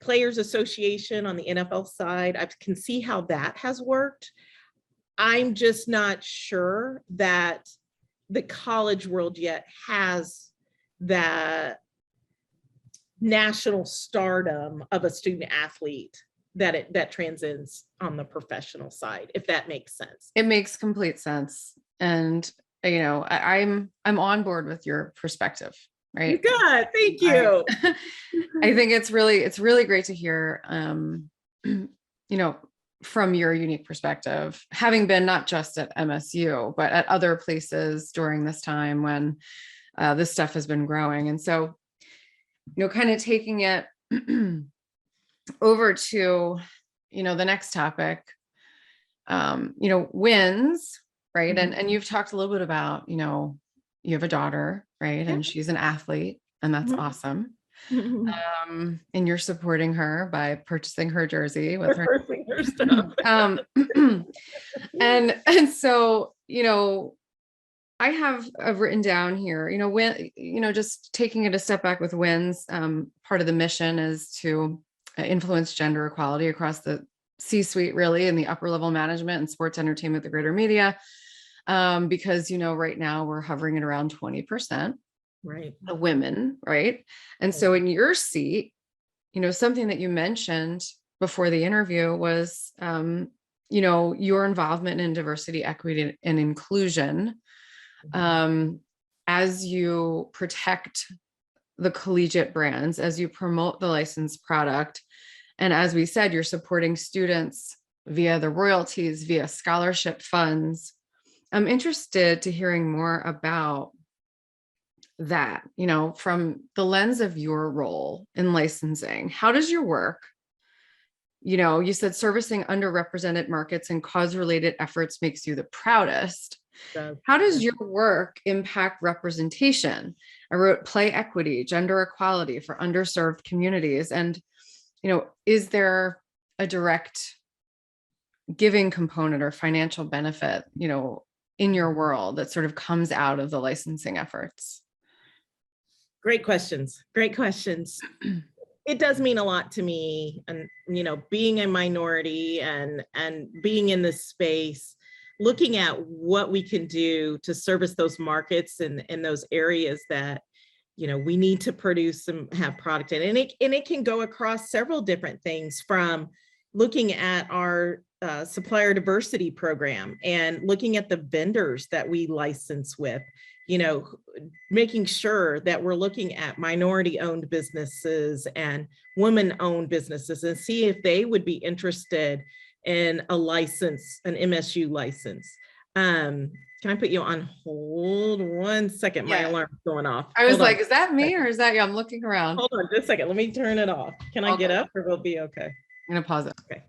Players Association on the NFL side. I can see how that has worked. I'm just not sure that the college world yet has that national stardom of a student athlete that transcends on the professional side, if that makes sense. It makes complete sense. And I'm on board with your perspective, right? Good, thank you. I think it's really great to hear from your unique perspective, having been not just at MSU, but at other places during this time when this stuff has been growing. And so, kind of taking it over to, the next topic, wins, right? Mm-hmm. And you've talked a little bit about, you have a daughter, right? Yeah. And she's an athlete, and that's Mm-hmm. awesome. Mm-hmm. And you're supporting her by purchasing her jersey with her stuff. and so, I have written down here, when, just taking it a step back with wins, part of the mission is to influence gender equality across the C-suite, really, in the upper level management and sports entertainment, the greater media, because, right now we're hovering at around 20%. Right. The women, right? And so in your seat, something that you mentioned before the interview was, your involvement in diversity, equity, and inclusion, as you protect the collegiate brands, as you promote the licensed product. And as we said, you're supporting students via the royalties, via scholarship funds. I'm interested to hearing more about that, from the lens of your role in licensing. How does your work, you said servicing underrepresented markets and cause-related efforts makes you the proudest. How does your work impact representation? I wrote play equity, gender equality for underserved communities. And, is there a direct giving component or financial benefit, in your world that sort of comes out of the licensing efforts? Great questions. Great questions. It does mean a lot to me, and being a minority and being in this space, looking at what we can do to service those markets and those areas that we need to produce and have product in, and it can go across several different things, from looking at our supplier diversity program and looking at the vendors that we license with, making sure that we're looking at minority-owned businesses and women-owned businesses and see if they would be interested in a license, an MSU license. Can I put you on hold 1 second? My alarm's going off. I was like, is that me or is that you? I'm looking around. Hold on just a second. Let me turn it off. Can I get up or we'll be okay? I'm going to pause it. Okay.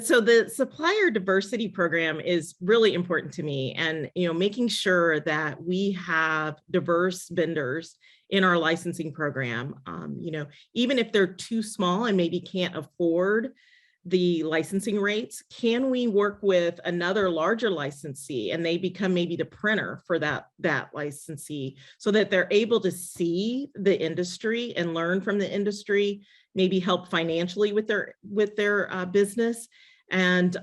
So the supplier diversity program is really important to me, and making sure that we have diverse vendors in our licensing program. Even if they're too small and maybe can't afford the licensing rates, can we work with another larger licensee and they become maybe the printer for that licensee, so that they're able to see the industry and learn from the industry, maybe help financially with their business, and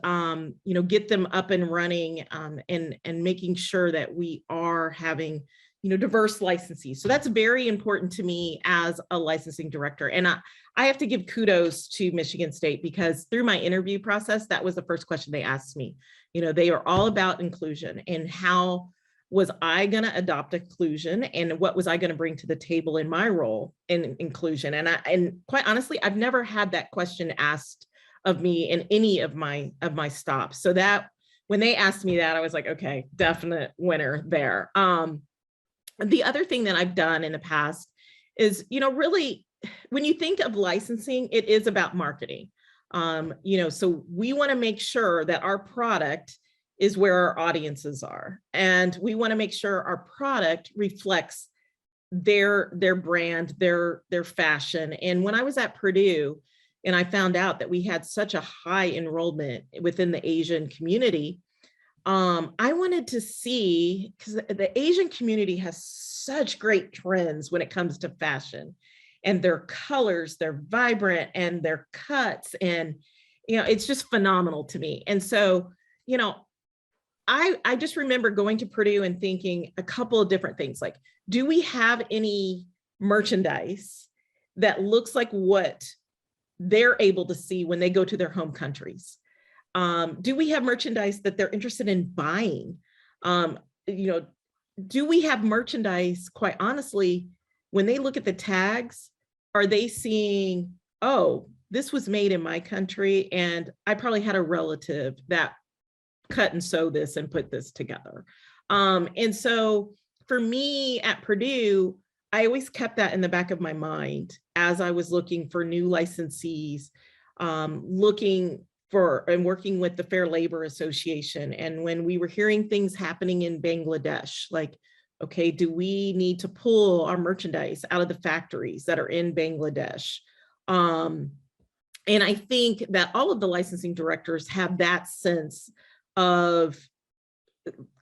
get them up and running, and making sure that we are having diverse licensees. So that's very important to me as a licensing director. And I have to give kudos to Michigan State, because through my interview process, that was the first question they asked me. They are all about inclusion, and how was I going to adopt inclusion, and what was I going to bring to the table in my role in inclusion? And quite honestly, I've never had that question asked of me in any of my stops. So that when they asked me that, I was like, okay, definite winner there. The other thing that I've done in the past is, really, when you think of licensing, it is about marketing. So we want to make sure that our product is where our audiences are, and we want to make sure our product reflects their brand, their fashion. And when I was at Purdue, and I found out that we had such a high enrollment within the Asian community, I wanted to see, because the Asian community has such great trends when it comes to fashion, and their colors, they're vibrant, and their cuts, and it's just phenomenal to me. And so, I just remember going to Purdue and thinking a couple of different things, like, do we have any merchandise that looks like what they're able to see when they go to their home countries? Do we have merchandise that they're interested in buying? Do we have merchandise, quite honestly, when they look at the tags, are they seeing, oh, this was made in my country, and I probably had a relative that cut and sew this and put this together. And so for me at Purdue, I always kept that in the back of my mind as I was looking for new licensees, looking for and working with the Fair Labor Association. And when we were hearing things happening in Bangladesh, like, okay, do we need to pull our merchandise out of the factories that are in Bangladesh? And I think that all of the licensing directors have that sense of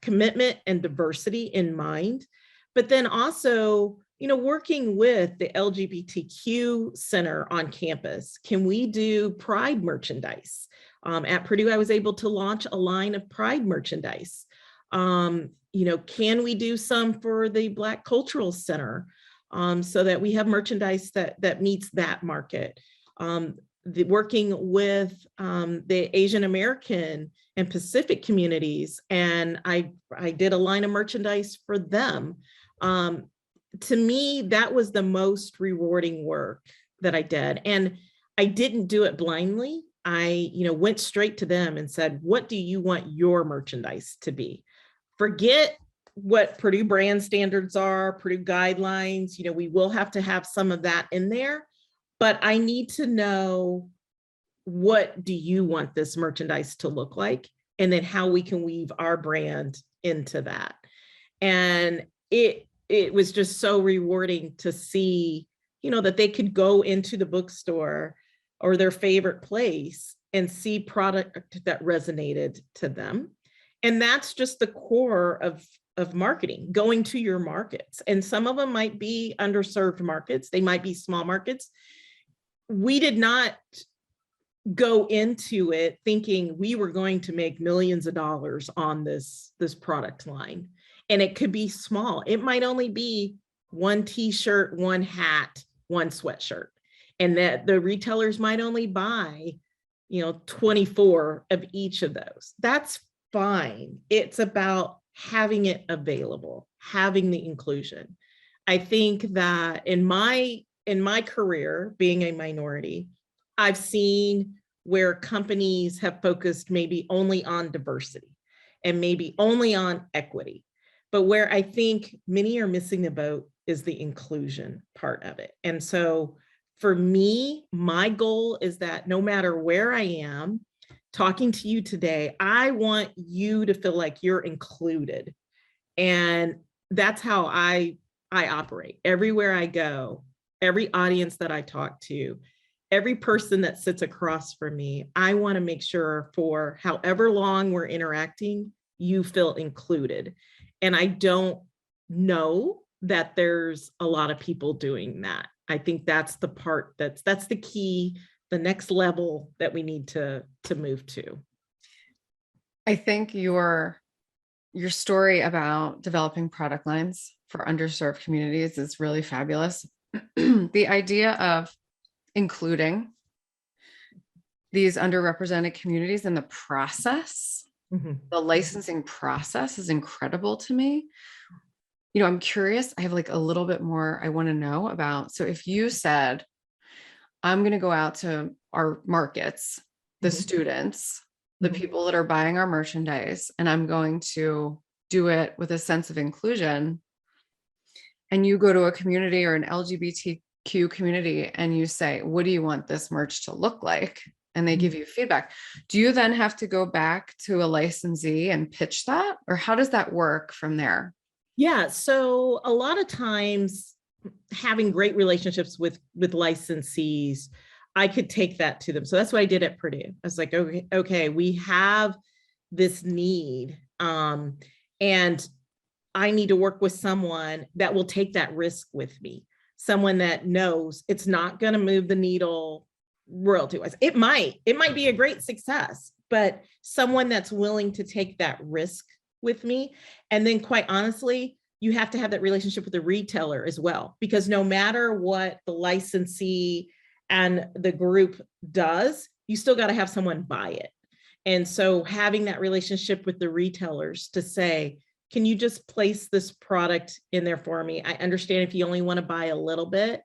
commitment and diversity in mind, but then also, working with the LGBTQ center on campus, can we do Pride merchandise? At Purdue, I was able to launch a line of Pride merchandise. Can we do some for the Black Cultural Center, so that we have merchandise that meets that market? Working with the Asian American and Pacific communities, and I did a line of merchandise for them. To me, that was the most rewarding work that I did, and I didn't do it blindly. I went straight to them and said, what do you want your merchandise to be? Forget what Purdue brand standards are, Purdue guidelines. We will have to have some of that in there, but I need to know, what do you want this merchandise to look like? And then how we can weave our brand into that. And it was just so rewarding to see, that they could go into the bookstore or their favorite place and see product that resonated to them. And that's just the core of marketing, going to your markets. And some of them might be underserved markets. They might be small markets. We did not go into it thinking we were going to make millions of dollars on this product line. And it could be small. It might only be one t-shirt, one hat, one sweatshirt. And that the retailers might only buy, 24 of each of those. That's fine. It's about having it available, having the inclusion. I think that in my career, being a minority, I've seen where companies have focused maybe only on diversity and maybe only on equity. But where I think many are missing the boat is the inclusion part of it. And so for me, my goal is that no matter where I am talking to you today, I want you to feel like you're included. And that's how I operate. Everywhere I go, every audience that I talk to, every person that sits across from me, I want to make sure for however long we're interacting, you feel included. And I don't know that there's a lot of people doing that. I think that's the part that's the key, the next level that we need to move to. I think your story about developing product lines for underserved communities is really fabulous. The idea of including these underrepresented communities in the process, the licensing process is incredible to me. I'm curious, I have like a little bit more I want to know about. So if you said, I'm going to go out to our markets, the students, the people that are buying our merchandise, and I'm going to do it with a sense of inclusion, and you go to a community or an LGBTQ community and you say, what do you want this merch to look like? And they give you feedback. Do you then have to go back to a licensee and pitch that? Or how does that work from there? Yeah, so a lot of times having great relationships with licensees, I could take that to them. So that's what I did at Purdue. I was like, okay, we have this need. And I need to work with someone that will take that risk with me, someone that knows it's not going to move the needle royalty wise. It might be a great success, but someone that's willing to take that risk with me. And then quite honestly, you have to have that relationship with the retailer as well, because no matter what the licensee and the group does, you still got to have someone buy it. And so having that relationship with the retailers to say, can you just place this product in there for me? I understand if you only want to buy a little bit,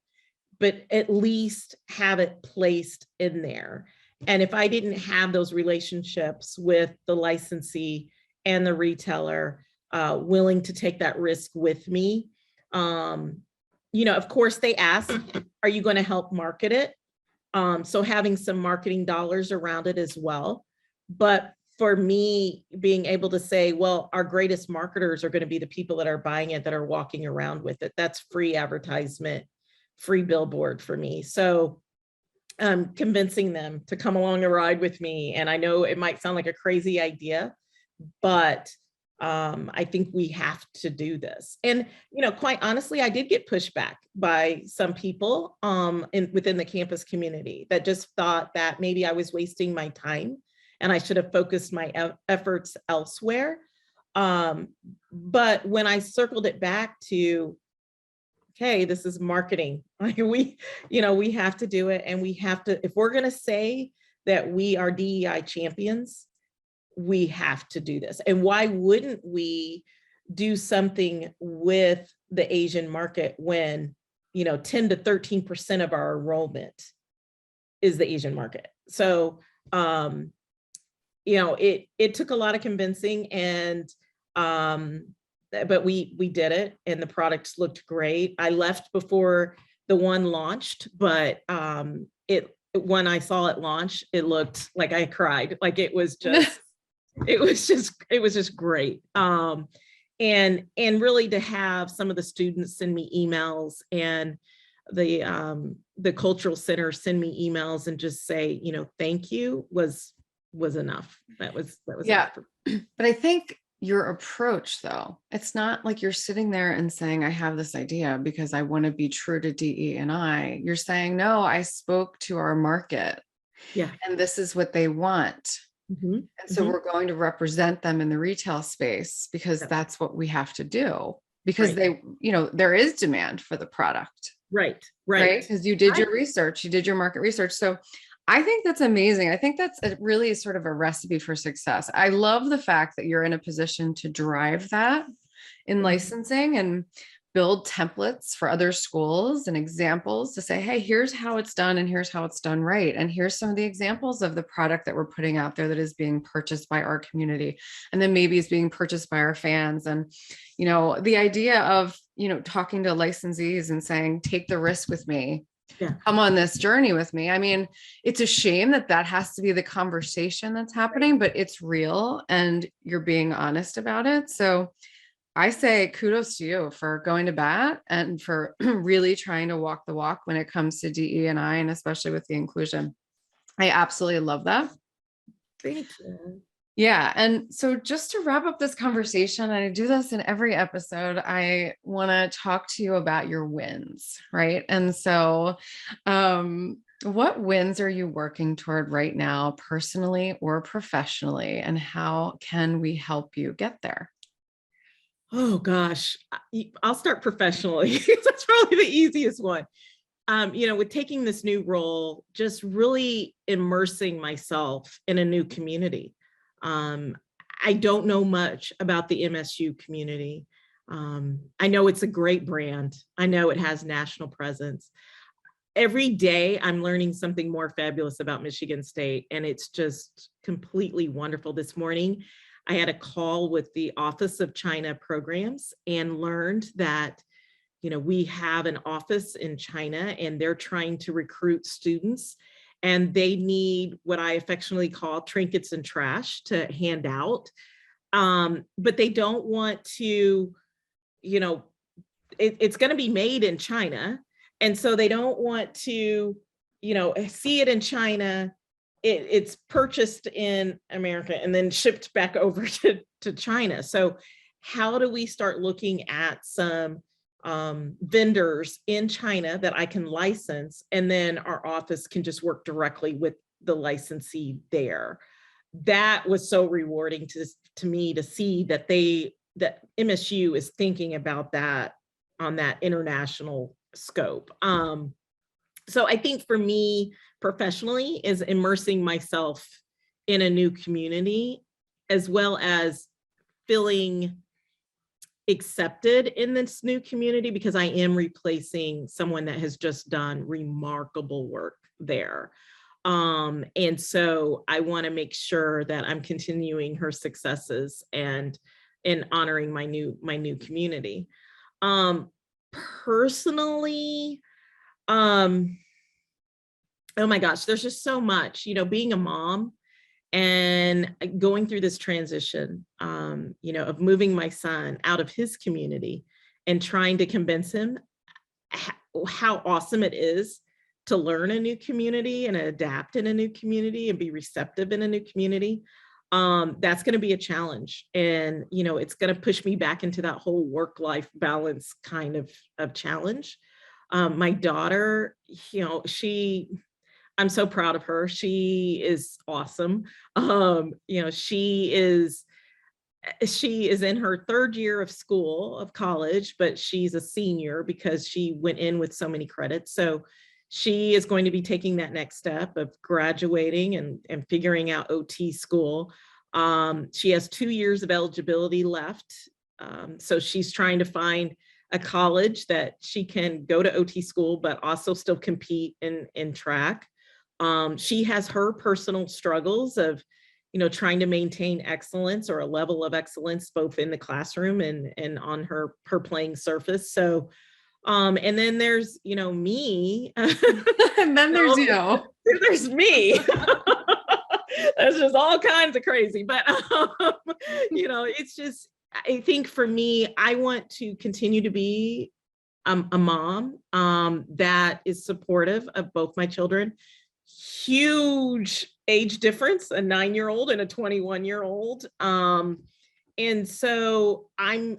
but at least have it placed in there. And if I didn't have those relationships with the licensee and the retailer willing to take that risk with me, of course they ask, are you going to help market it? So having some marketing dollars around it as well. But for me, being able to say, well, our greatest marketers are going to be the people that are buying it, that are walking around with it. That's free advertisement, free billboard for me. So convincing them to come along a ride with me. And I know it might sound like a crazy idea, but I think we have to do this. And, quite honestly, I did get pushback by some people within the campus community that just thought that maybe I was wasting my time and I should have focused my efforts elsewhere. But when I circled it back to, okay, this is marketing. We have to do it. And we have to, if we're going to say that we are DEI champions, we have to do this. And why wouldn't we do something with the Asian market when, 10 to 13% of our enrollment is the Asian market? So, it took a lot of convincing, and but we did it, and the products looked great. I left before the one launched, but when I saw it launch, it looked like I cried. Like it was just it was just great. And really to have some of the students send me emails, and the cultural center send me emails and just say, thank you was enough. That was yeah. enough. But I think your approach, though, it's not like you're sitting there and saying, I have this idea because I want to be true to DE&I. You're saying, no, I spoke to our market, and this is what they want. And so we're going to represent them in the retail space because that's what we have to do, because they, there is demand for the product. Right. Because you did your research, you did your market research. So I think that's amazing. I think that's really sort of a recipe for success. I love the fact that you're in a position to drive that in licensing and build templates for other schools and examples to say, hey, here's how it's done and here's how it's done right. And here's some of the examples of the product that we're putting out there that is being purchased by our community. And then maybe it's being purchased by our fans. And, the idea of, talking to licensees and saying, take the risk with me. Come on this journey with me. I mean, it's a shame that has to be the conversation that's happening, but it's real and you're being honest about it. So I say kudos to you for going to bat and for really trying to walk the walk when it comes to DE&I, and especially with the inclusion. I absolutely love that. Thank you. Yeah. And so just to wrap up this conversation, and I do this in every episode, I want to talk to you about your wins, right? And so what wins are you working toward right now, personally or professionally, and how can we help you get there? Oh gosh, I'll start professionally. That's probably the easiest one. With taking this new role, just really immersing myself in a new community. I don't know much about the MSU community. I know it's a great brand. I know it has national presence. Every day I'm learning something more fabulous about Michigan State, and it's just completely wonderful. This morning, I had a call with the Office of China Programs and learned that, we have an office in China and they're trying to recruit students, and they need what I affectionately call trinkets and trash to hand out. But they don't want to, it's going to be made in China. And so they don't want to, see it in China. It's purchased in America and then shipped back over to China. So how do we start looking at some vendors in China that I can license, and then our office can just work directly with the licensee there. That was so rewarding to me to see that that MSU is thinking about that on that international scope. So I think for me professionally is immersing myself in a new community, as well as feeling accepted in this new community, because I am replacing someone that has just done remarkable work there. And so I want to make sure that I'm continuing her successes and honoring my new community. Personally, oh my gosh, there's just so much, being a mom and going through this transition, of moving my son out of his community and trying to convince him how awesome it is to learn a new community and adapt in a new community and be receptive in a new community. That's going to be a challenge. And, it's going to push me back into that whole work-life balance kind of challenge. My daughter, I'm so proud of her. She is awesome. She is in her third year of college, but she's a senior because she went in with so many credits. So she is going to be taking that next step of graduating and figuring out OT school. She has 2 years of eligibility left. So she's trying to find a college that she can go to OT school, but also still compete in track. She has her personal struggles of, trying to maintain excellence or a level of excellence, both in the classroom and on her playing surface. So, and then there's, me. And then there's you. There's me. There's just all kinds of crazy, but, it's just, I think for me, I want to continue to be a mom that is supportive of both my children. Huge age difference, a 9-year-old and a 21-year-old. And so I'm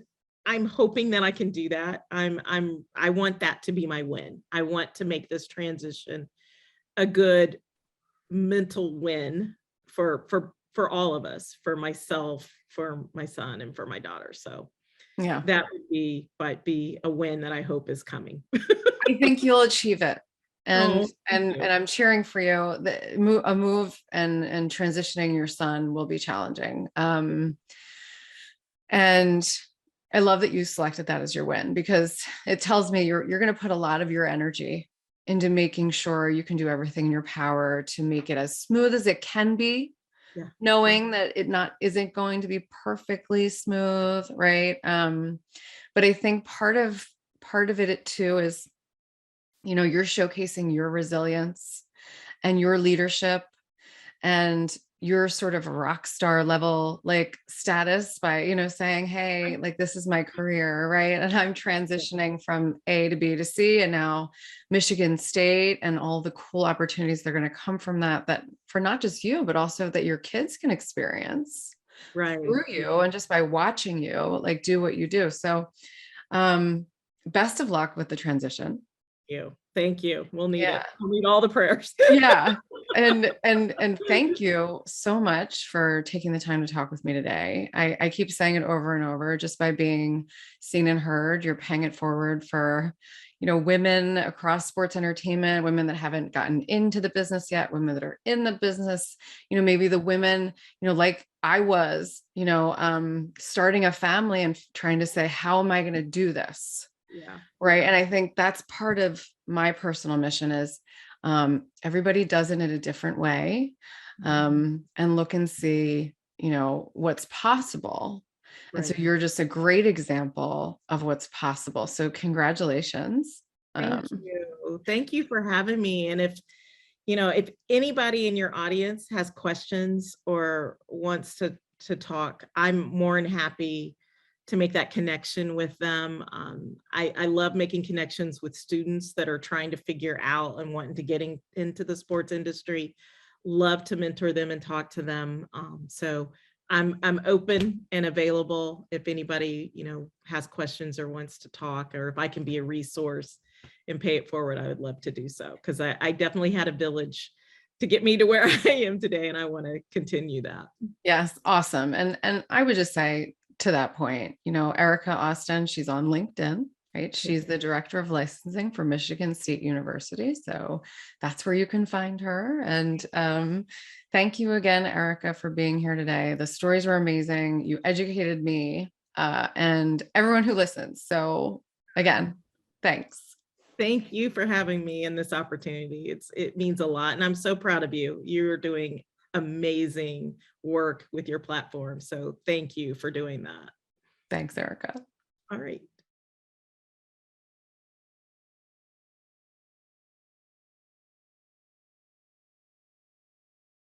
hoping that I can do that. I want that to be my win. I want to make this transition a good mental win for all of us, for myself, for my son, and for my daughter. So yeah, that might be a win that I hope is coming. I think you'll achieve it. And Oh, I'm cheering for you. A move and transitioning your son will be challenging. And I love that you selected that as your win, because it tells me you're going to put a lot of your energy into making sure you can do everything in your power to make it as smooth as it can be, knowing that it isn't going to be perfectly smooth, right? But I think part of it too is, you're showcasing your resilience and your leadership and your sort of rock star level status by, saying, hey, this is my career, right? And I'm transitioning from A to B to C, and now Michigan State, and all the cool opportunities that are going to come from that for not just you, but also that your kids can experience through you, and just by watching you do what you do. So best of luck with the transition. Thank you. We'll need it. We'll need all the prayers. Yeah. And thank you so much for taking the time to talk with me today. I keep saying it over and over, just by being seen and heard, you're paying it forward for, women across sports entertainment, women that haven't gotten into the business yet, women that are in the business, maybe the women, like I was, starting a family and trying to say, how am I going to do this? Right. And I think that's part of my personal mission is everybody does it in a different way, and look and see, what's possible. And so you're just a great example of what's possible. So congratulations. Thank you. Thank you for having me. And if anybody in your audience has questions or wants to talk, I'm more than happy to make that connection with them. I love making connections with students that are trying to figure out and wanting to get into the sports industry. Love to mentor them and talk to them. So I'm open and available if anybody, has questions or wants to talk, or if I can be a resource and pay it forward, I would love to do so. Because I definitely had a village to get me to where I am today, and I want to continue that. Yes, awesome. And I would just say to that point, Erika Austin, she's on LinkedIn, right? She's the director of licensing for Michigan State University. So that's where you can find her. And thank you again, Erika, for being here today. The stories were amazing. You educated me and everyone who listens. So again, thanks. Thank you for having me in this opportunity. It means a lot, and I'm so proud of you. You're doing amazing work with your platform. So thank you for doing that. Thanks, Erika. All right.